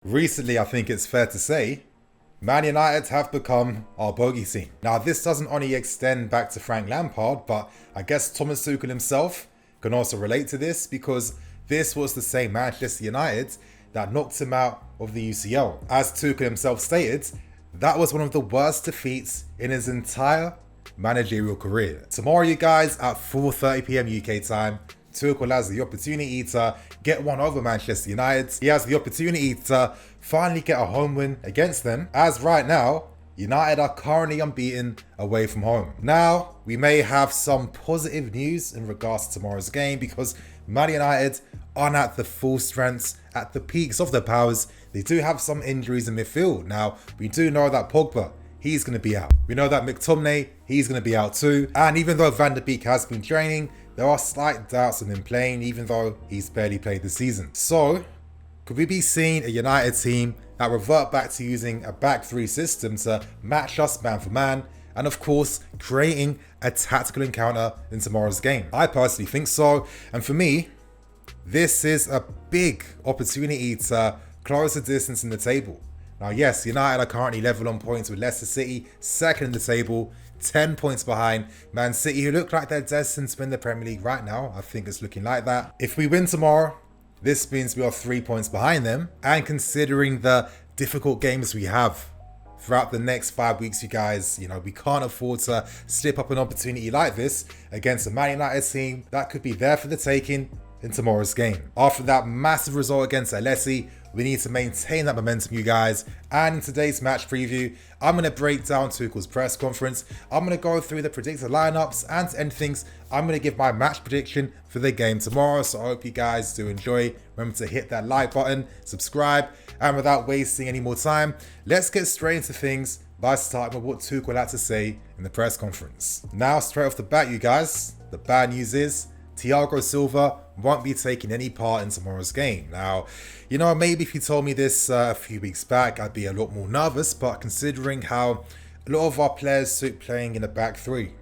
Recently, I think it's fair to say, Man United have become our bogey team. Now, this doesn't only extend back to Frank Lampard, but I guess Thomas Tuchel himself can also relate to this because this was the same Manchester United that knocked him out of the UCL. As Tuchel himself stated, that was one of the worst defeats in his entire managerial career. Tomorrow, you guys, at 4:30 p.m. UK time, Tuchel has the opportunity to get one over Manchester United. He has the opportunity to finally get a home win against them, as right now, United are currently unbeaten away from home. Now, we may have some positive news in regards to tomorrow's game because Man United aren't at the full strengths, at the peaks of their powers. They do have some injuries in midfield. Now, we do know that Pogba, he's going to be out. We know that McTominay, he's going to be out too. And even though Van der Beek has been training, there are slight doubts on him playing, even though he's barely played this season. So, could we be seeing a United team that revert back to using a back three system to match us man for man, and of course, creating a tactical encounter in tomorrow's game? I personally think so, and for me, this is a big opportunity to close the distance in the table. Now, yes, United are currently level on points with Leicester City, second in the table, 10 points behind Man City, who look like they're destined to win the Premier League right now. I think it's looking like that. If we win tomorrow, this means we are 3 points behind them. And considering the difficult games we have throughout the next 5 weeks, you guys, we can't afford to slip up an opportunity like this against a Man United team that could be there for the taking in tomorrow's game. After that massive result against Alessi, we need to maintain that momentum, you guys. And in today's match preview, I'm going to break down Tuchel's press conference. I'm going to go through the predictor lineups, and to end things, I'm going to give my match prediction for the game tomorrow. So I hope you guys do enjoy. Remember to hit that like button, subscribe, and without wasting any more time, let's get straight into things by starting with what Tuchel had to say in the press conference. Now, straight off the bat, you guys, the bad news is Thiago Silva won't be taking any part in tomorrow's game. Now, maybe if you told me this a few weeks back, I'd be a lot more nervous, but considering how a lot of our players suit playing in a back three,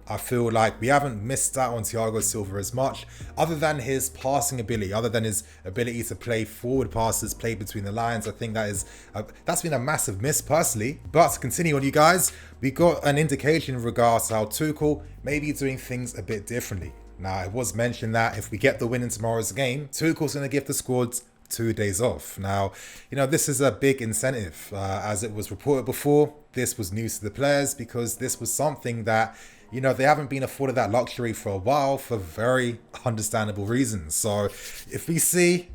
I feel like we haven't missed out on Thiago Silva as much, other than his passing ability, other than his ability to play forward passes, play between the lines. I think that's been a massive miss personally. But to continue on, you guys, we got an indication in regards to how Tuchel may be doing things a bit differently. Now, it was mentioned that if we get the win in tomorrow's game, Tuchel's going to give the squad 2 days off. Now, this is a big incentive. As it was reported before, this was news to the players because this was something that, they haven't been afforded that luxury for a while for very understandable reasons. So if we see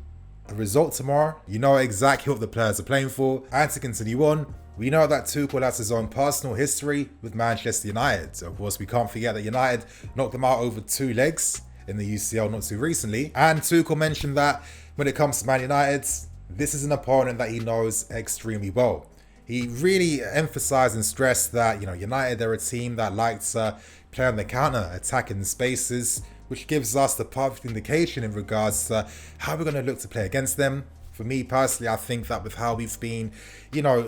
a result tomorrow, you know exactly what the players are playing for. And to continue on, we know that Tuchel has his own personal history with Manchester United. Of course, we can't forget that United knocked them out over 2 legs in the UCL not too recently. And Tuchel mentioned that when it comes to Man United, this is an opponent that he knows extremely well. He really emphasized and stressed that, United, they're a team that likes to play on the counter, attacking the spaces, which gives us the perfect indication in regards to how we're going to look to play against them. For me personally, I think that with how we've been,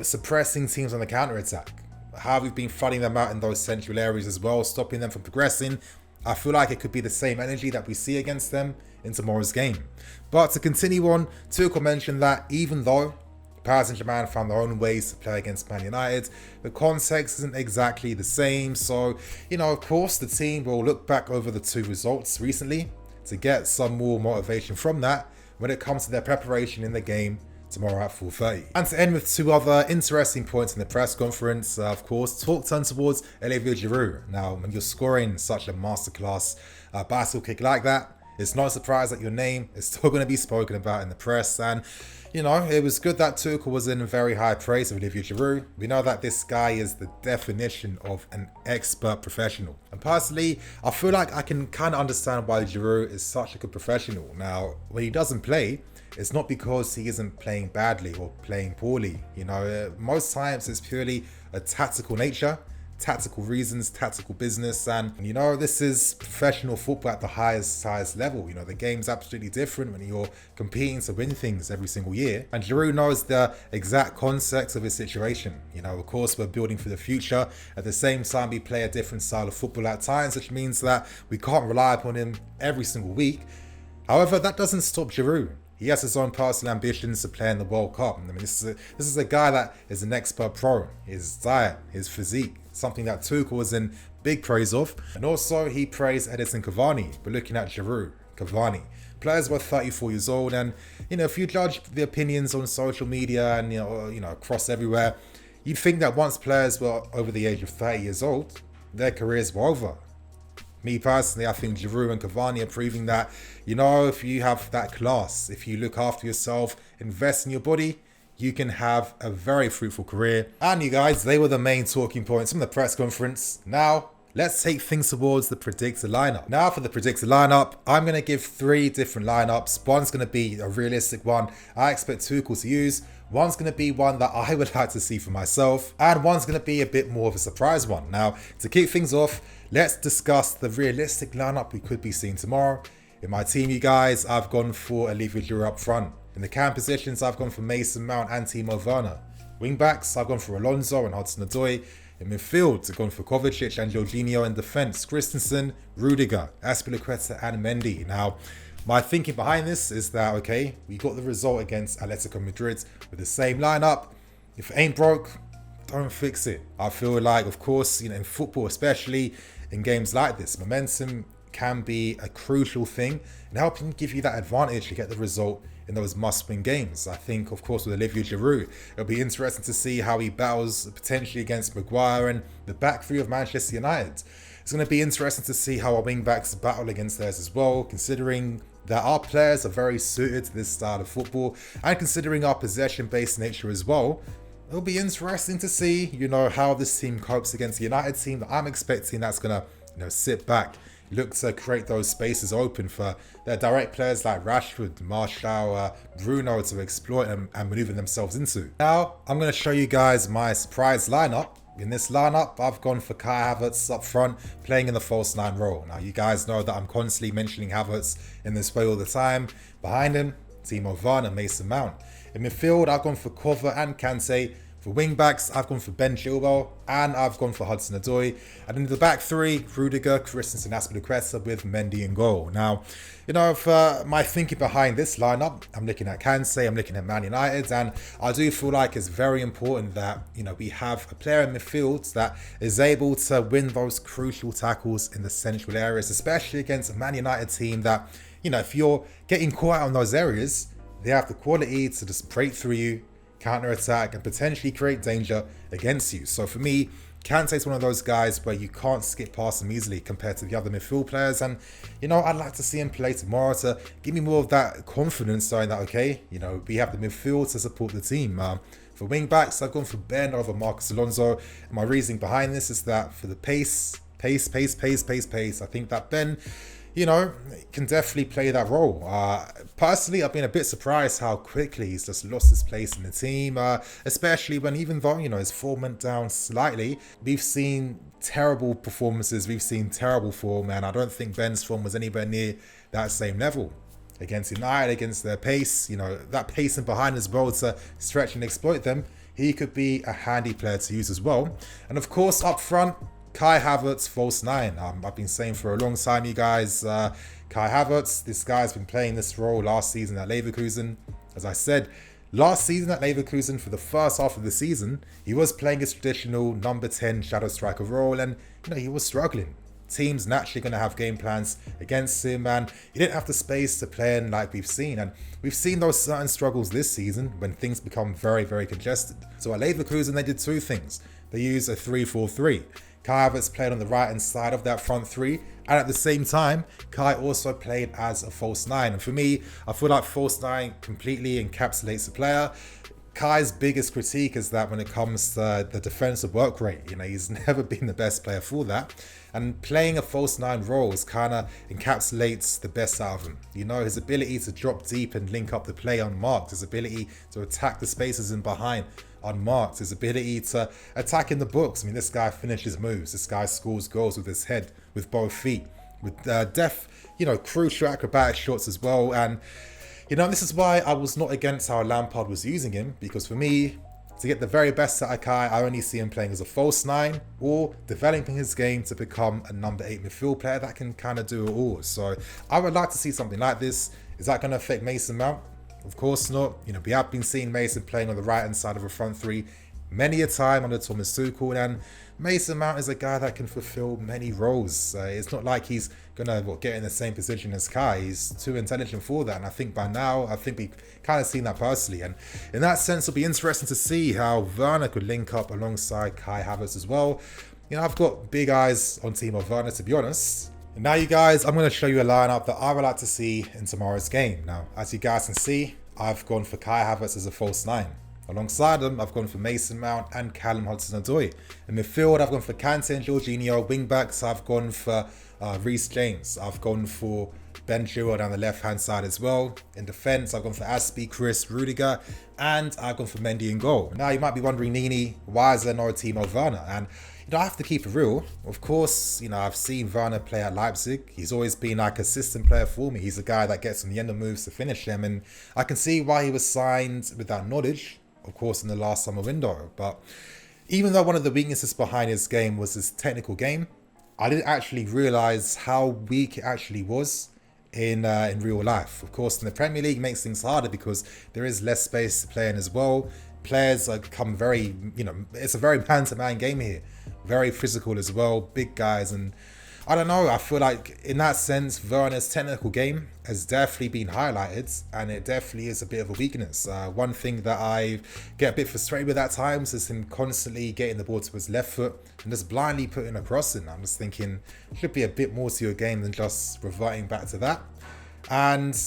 suppressing teams on the counter-attack, how we've been flooding them out in those central areas as well, stopping them from progressing, I feel like it could be the same energy that we see against them in tomorrow's game. But to continue on, Tuchel mentioned that even though Paris Saint-Germain found their own ways to play against Man United, the context isn't exactly the same. So, of course, the team will look back over the 2 results recently to get some more motivation from that when it comes to their preparation in the game tomorrow at 4:30. And to end with 2 other interesting points in the press conference, of course, talk turned towards Olivier Giroud. Now, when you're scoring such a masterclass bicycle kick like that, it's no surprise that your name is still going to be spoken about in the press. And, it was good that Tuchel was in very high praise of Olivier Giroud. We know that this guy is the definition of an expert professional. And personally, I feel like I can kind of understand why Giroud is such a good professional. Now, when he doesn't play, it's not because he isn't playing badly or playing poorly. Most times it's purely a tactical nature, tactical reasons, tactical business. And, this is professional football at the highest level. The game's absolutely different when you're competing to win things every single year. And Giroud knows the exact context of his situation. Of course, we're building for the future. At the same time, we play a different style of football at times, which means that we can't rely upon him every single week. However, that doesn't stop Giroud. He has his own personal ambitions to play in the World Cup. I mean, this is a guy that is an expert pro. His diet, his physique, something that Tuchel was in big praise of. And also, he praised Edinson Cavani. We're looking at Giroud, Cavani. Players were 34 years old, and if you judge the opinions on social media and across everywhere, you'd think that once players were over the age of 30 years old, their careers were over. Me personally, I think Giroud and Cavani are proving that, if you have that class, if you look after yourself, invest in your body, you can have a very fruitful career. And you guys, they were the main talking points from the press conference. Now, let's take things towards the predictor lineup. Now for the predictor lineup, I'm going to give 3 different lineups. One's going to be a realistic one I expect Tuchel to use. One's going to be one that I would like to see for myself. And one's going to be a bit more of a surprise one. Now, to kick things off, let's discuss the realistic lineup we could be seeing tomorrow. In my team, you guys, I've gone for Olivier Giroud up front. In the cam positions, I've gone for Mason Mount and Timo Werner. Wing backs, I've gone for Alonso and Hudson-Odoi. In midfield, I've gone for Kovacic and Jorginho. In defence, Christensen, Rudiger, Azpilicueta and Mendy. Now, my thinking behind this is that, okay, we got the result against Atletico Madrid with the same lineup. If it ain't broke, don't fix it. I feel like, of course, in football, especially in games like this, momentum can be a crucial thing in helping give you that advantage to get the result in those must-win games. I think, of course, with Olivier Giroud, it'll be interesting to see how he battles potentially against Maguire and the back 3 of Manchester United. It's going to be interesting to see how our wing-backs battle against theirs as well, considering that our players are very suited to this style of football, and considering our possession-based nature as well. It'll be interesting to see, how this team copes against the United team that I'm expecting that's going to, sit back, look to create those spaces open for their direct players like Rashford, Martial, Bruno to exploit and maneuver themselves into. Now, I'm going to show you guys my surprise lineup. In this lineup, I've gone for Kai Havertz up front, playing in the false 9 role. Now, you guys know that I'm constantly mentioning Havertz in this way all the time. Behind him, Timo Werner, Mason Mount. In midfield, I've gone for Kova and Kante. For wing-backs, I've gone for Ben Chilwell and I've gone for Hudson-Odoi. And in the back 3, Rudiger, Christensen, Azpilicueta with Mendy in goal. Now, for my thinking behind this lineup, I'm looking at Kante, I'm looking at Man United, and I do feel like it's very important that, we have a player in midfield that is able to win those crucial tackles in the central areas, especially against a Man United team that, if you're getting caught out in those areas, they have the quality to just break through you, counter-attack and potentially create danger against you. So for me, Kante's one of those guys where you can't skip past him easily compared to the other midfield players. And, I'd like to see him play tomorrow to give me more of that confidence, knowing that, okay, we have the midfield to support the team. For wing-backs, I've gone for Ben over Marcos Alonso. And my reasoning behind this is that for the pace, I think that Ben, can definitely play that role. Personally, I've been a bit surprised how quickly he's just lost his place in the team, especially when, even though, his form went down slightly, we've seen terrible performances, we've seen terrible form, and I don't think Ben's form was anywhere near that same level. Against United, against their pace, that pacing behind as well to stretch and exploit them, he could be a handy player to use as well. And of course, up front, Kai Havertz, false 9. I've been saying for a long time, you guys, Kai Havertz, this guy's been playing this role last season at Leverkusen. As I said, last season at Leverkusen, for the first half of the season, he was playing his traditional number 10 shadow striker role, and he was struggling. Teams naturally going to have game plans against him, and he didn't have the space to play in like we've seen. And we've seen those certain struggles this season when things become very, very congested. So at Leverkusen, they did 2 things. They used a 3-4-3. Kai Havertz played on the right-hand side of that front 3, and at the same time, Kai also played as a false 9. And for me, I feel like false 9 completely encapsulates the player. Kai's biggest critique is that when it comes to the defensive work rate, he's never been the best player for that. And playing a false 9 role kind of encapsulates the best out of him. His ability to drop deep and link up the play unmarked, his ability to attack the spaces in behind unmarked, his ability to attack in the books. This guy finishes moves, this guy scores goals with his head, with both feet, with crucial acrobatic shots as well. And this is why I was not against how Lampard was using him, because for me, to get the very best out of Kai, I only see him playing as a false 9 or developing his game to become a number 8 midfield player that can kind of do it all. So I would like to see something like this. Is that going to affect Mason Mount? Of course not. You know, we have been seeing Mason playing on the right hand side of a front three many a time under Thomas Tuchel, and Mason Mount is a guy that can fulfill many roles. It's not like he's gonna get in the same position as Kai. He's too intelligent for that, and I think by now, we've kind of seen that personally. And in that sense, it'll be interesting to see how Werner could link up alongside Kai Havertz as well. You know, I've got big eyes on Timo Werner, to be honest. And now, you guys, I'm going to show you a lineup that I would like to see in tomorrow's game. Now, as you guys can see, I've gone for Kai Havertz as a false nine. Alongside them, I've gone for Mason Mount and Callum Hudson-Odoi. In midfield, I've gone for Kante and Jorginho. Wingbacks, I've gone for Reece James. I've gone for Ben Chilwell down the left-hand side as well. In defence, I've gone for Aspie, Chris, Rudiger, and I've gone for Mendy in goal. Now, you might be wondering, Nini, why is there no Timo Werner? And you know, I have to keep it real. Of course, you know, I've seen Werner play at Leipzig. He's always been like a system player for me. He's a guy that gets on the end of moves to finish them. And I can see why he was signed with that knowledge, of course, in the last summer window. But even though one of the weaknesses behind his game was his technical game, I didn't actually realise how weak it actually was in real life. Of course, in the Premier League, it makes things harder because there is less space to play in as well. Players become very, you know, it's a very man-to-man game here. Very physical as well, big guys, and I don't know, I feel like in that sense, Werner's technical game has definitely been highlighted, and it definitely is a bit of a weakness. One thing that I get a bit frustrated with at times is him constantly getting the ball to his left foot and just blindly putting a cross in. I'm just thinking, should be a bit more to your game than just reverting back to that. And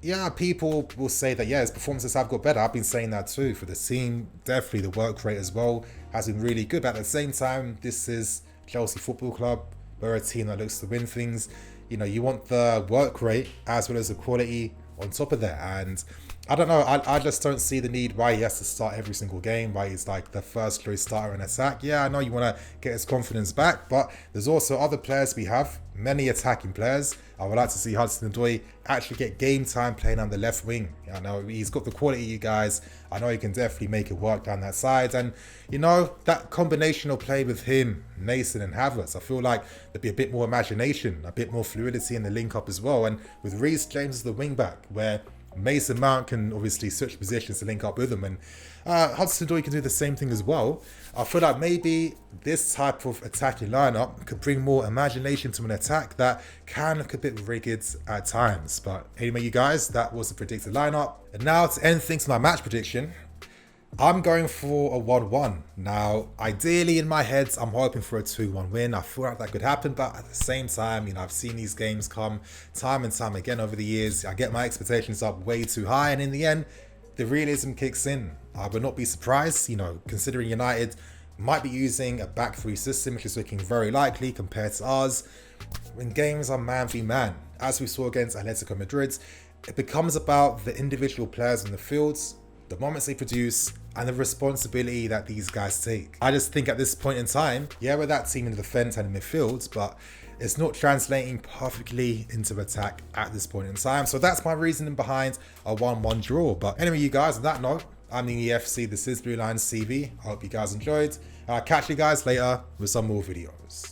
yeah, people will say that, yeah, his performances have got better. I've been saying that too for the team. Definitely the work rate as well has been really good. But at the same time, this is Chelsea Football Club. We're a team that looks to win things. You know, you want the work rate as well as the quality on top of that. And I don't know, I just don't see the need why he has to start every single game, why he's like the first choice starter in attack. Yeah, I know you want to get his confidence back, but there's also other players we have, many attacking players. I would like to see Hudson-Odoi actually get game time playing on the left wing. I know he's got the quality, you guys. I know he can definitely make it work down that side. And, you know, that combinational play with him, Mason and Havertz, I feel like there'd be a bit more imagination, a bit more fluidity in the link-up as well. And with Reece James as the wing-back, where Mason Mount can obviously switch positions to link up with him, and Hudson-Odoi can do the same thing as well. I feel like maybe this type of attacking lineup could bring more imagination to an attack that can look a bit rigged at times. But anyway, you guys, that was the predicted lineup. And now to end things, my match prediction, I'm going for a 1-1. Now, ideally in my head, I'm hoping for a 2-1 win. I feel like that could happen, but at the same time, you know, I've seen these games come time and time again over the years. I get my expectations up way too high, and in the end, the realism kicks in. I would not be surprised, you know, considering United might be using a back three system, which is looking very likely compared to ours. When games are man v man, as we saw against Atletico Madrid, it becomes about the individual players in the fields, the moments they produce, and the responsibility that these guys take. I just think at this point in time, yeah, we're that team in the defense and in midfield, but it's not translating perfectly into attack at this point in time. So that's my reasoning behind a 1-1 draw. But anyway, you guys, on that note, I'm the EFC, this is Blue Lines TV. I hope you guys enjoyed. I'll catch you guys later with some more videos.